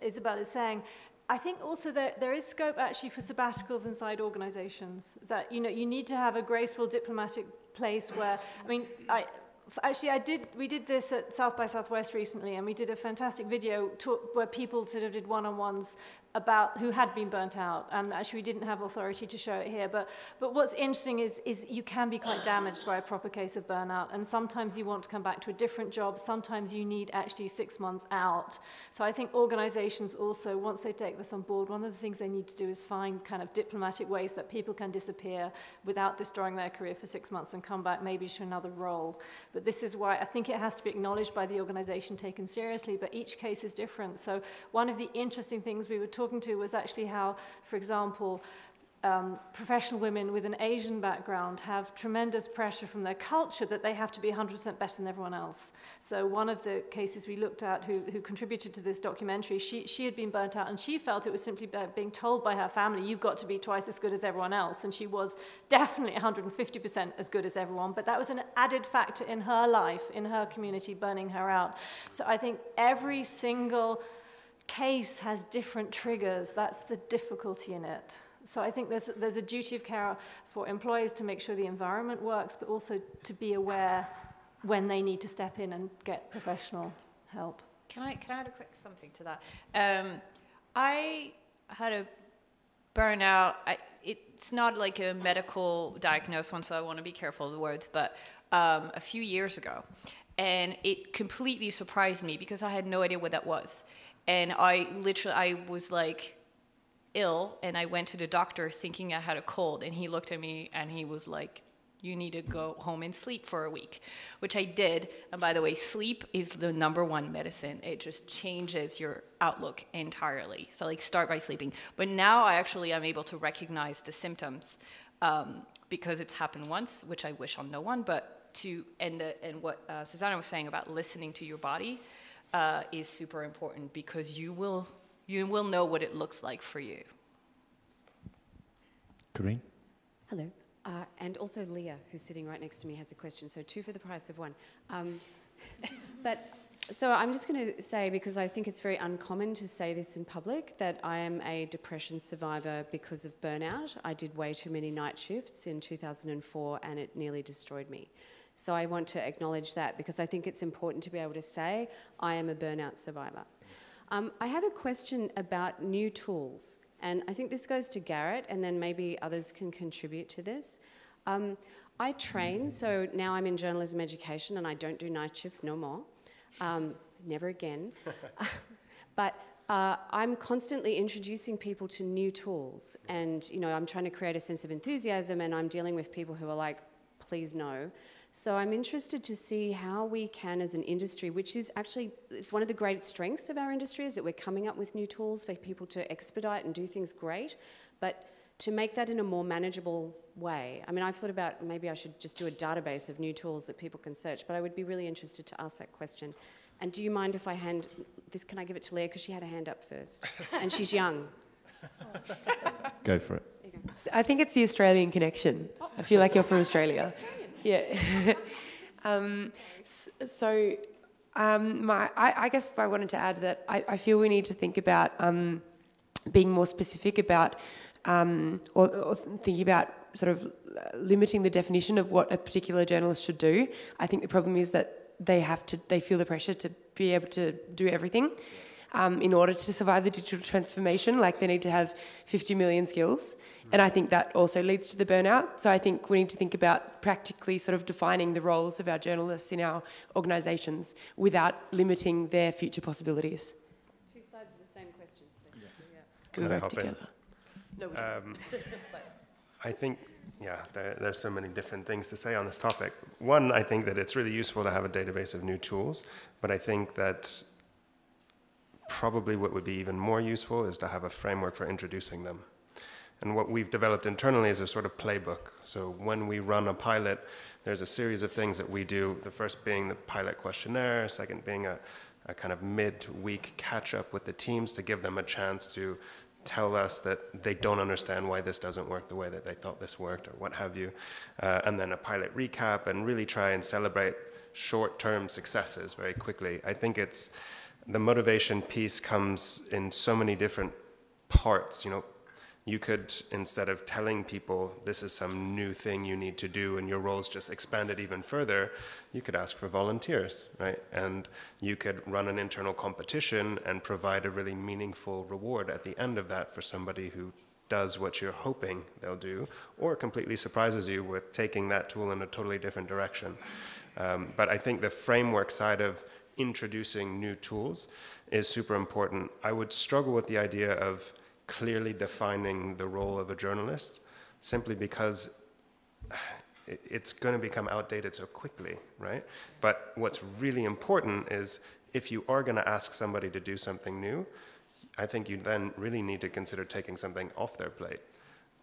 Isabel is saying, I think also there is scope actually for sabbaticals inside organizations, that you need to have a graceful diplomatic place where, I mean, we did this at South by Southwest recently, and we did a fantastic video where people sort of did one-on-ones about who had been burnt out, and actually we didn't have authority to show it here, but what's interesting is you can be quite damaged by a proper case of burnout, and sometimes you want to come back to a different job, sometimes you need actually 6 months out. So I think organizations also, once they take this on board, one of the things they need to do is find kind of diplomatic ways that people can disappear without destroying their career for 6 months and come back maybe to another role. But this is why I think it has to be acknowledged by the organization, taken seriously, but each case is different. So one of the interesting things we were talking to was actually how, for example, professional women with an Asian background have tremendous pressure from their culture that they have to be 100% better than everyone else. So one of the cases we looked at who contributed to this documentary, she had been burnt out, and she felt it was simply being told by her family, you've got to be twice as good as everyone else, and she was definitely 150% as good as everyone, but that was an added factor in her life, in her community, burning her out. So I think every single case has different triggers. That's the difficulty in it. So I think there's a duty of care for employers to make sure the environment works, but also to be aware when they need to step in and get professional help. Can I add a quick something to that? I had a burnout. It's not like a medical diagnosed one, so I want to be careful of the word, but a few years ago. And it completely surprised me because I had no idea what that was. And I was like ill, and I went to the doctor thinking I had a cold, and he looked at me and he was like, you need to go home and sleep for a week, which I did. And by the way, sleep is the #1 medicine. It just changes your outlook entirely. So like, start by sleeping. But now I actually am able to recognize the symptoms because it's happened once, which I wish on no one, but and what Susanna was saying about listening to your body is super important, because you will know what it looks like for you. Corinne? Hello. And also Leah, who's sitting right next to me, has a question. So 2 for the price of 1. So I'm just going to say, because I think it's very uncommon to say this in public, that I am a depression survivor because of burnout. I did way too many night shifts in 2004, and it nearly destroyed me. So I want to acknowledge that, because I think it's important to be able to say I am a burnout survivor. I have a question about new tools, and I think this goes to Garrett, and then maybe others can contribute to this. I train, so now I'm in journalism education, and I don't do night shift no more. Never again. But I'm constantly introducing people to new tools, and I'm trying to create a sense of enthusiasm, and I'm dealing with people who are like, please no. So I'm interested to see how we can, as an industry, which is actually, it's one of the great strengths of our industry, is that we're coming up with new tools for people to expedite and do things great, but to make that in a more manageable way. I mean, I've thought about maybe I should just do a database of new tools that people can search, but I would be really interested to ask that question. And do you mind if I hand this, can I give it to Leah, because she had a hand up first, and she's young. Go for it. I think it's the Australian connection. I feel like you're from Australia. Yeah. I guess I wanted to add that I feel we need to think about being more specific about or thinking about sort of limiting the definition of what a particular journalist should do. I think the problem is that they feel the pressure to be able to do everything in order to survive the digital transformation. Like, they need to have 50 million skills. And I think that also leads to the burnout. So I think we need to think about practically sort of defining the roles of our journalists in our organisations without limiting their future possibilities. 2 sides of the same question. We work together. No, we don't. I think, there's so many different things to say on this topic. One, I think that it's really useful to have a database of new tools, but I think that probably what would be even more useful is to have a framework for introducing them. And what we've developed internally is a sort of playbook. So when we run a pilot, there's a series of things that we do, the first being the pilot questionnaire, second being a kind of mid-week catch-up with the teams to give them a chance to tell us that they don't understand why this doesn't work the way that they thought this worked, or what have you. And then a pilot recap, and really try and celebrate short-term successes very quickly. I think it's, the motivation piece comes in so many different parts. You know, you could, instead of telling people this is some new thing you need to do and your role's just expanded even further, you could ask for volunteers, right? And you could run an internal competition and provide a really meaningful reward at the end of that for somebody who does what you're hoping they'll do, or completely surprises you with taking that tool in a totally different direction. But I think the framework side of introducing new tools is super important. I would struggle with the idea of clearly defining the role of a journalist, simply because it's going to become outdated so quickly, right? But what's really important is, if you are going to ask somebody to do something new, I think you then really need to consider taking something off their plate.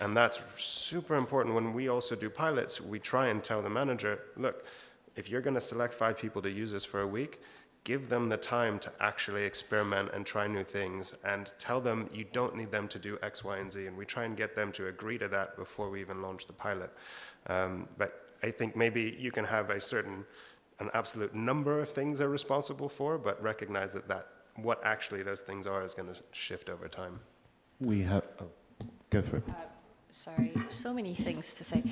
And that's super important. When we also do pilots, we try and tell the manager, look, if you're going to select 5 people to use this for a week, give them the time to actually experiment and try new things, and tell them you don't need them to do X, Y, and Z. And we try and get them to agree to that before we even launch the pilot. But I think maybe you can have an absolute number of things they're responsible for, but recognize that what actually those things are is going to shift over time. We have, go for it. Sorry, so many things to say.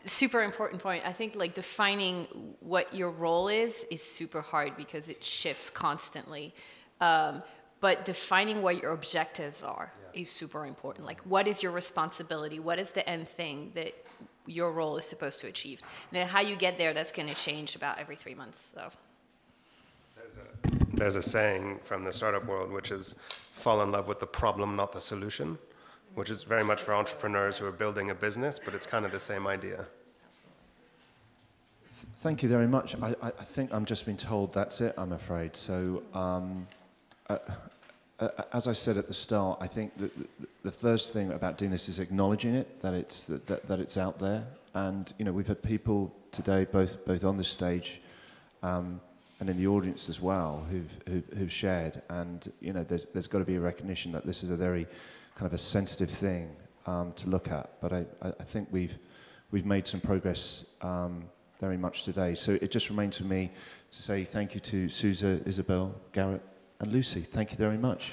Super important point. I think like defining what your role is super hard because it shifts constantly. But defining what your objectives are is super important. Like, what is your responsibility? What is the end thing that your role is supposed to achieve? And then how you get there, that's going to change about every 3 months. So. There's a saying from the startup world, which is fall in love with the problem, not the solution, which is very much for entrepreneurs who are building a business, but it's kind of the same idea. Thank you very much. I think I'm just being told that's it, I'm afraid. So, as I said at the start, I think that the first thing about doing this is acknowledging it, that it's out there. And, you know, we've had people today, both on this stage and in the audience as well, who've shared. And, you know, there's got to be a recognition that this is a very kind of a sensitive thing to look at, but I think we've made some progress very much today. So it just remains for me to say thank you to Susa, Isabel, Garrett, and Lucy. Thank you very much.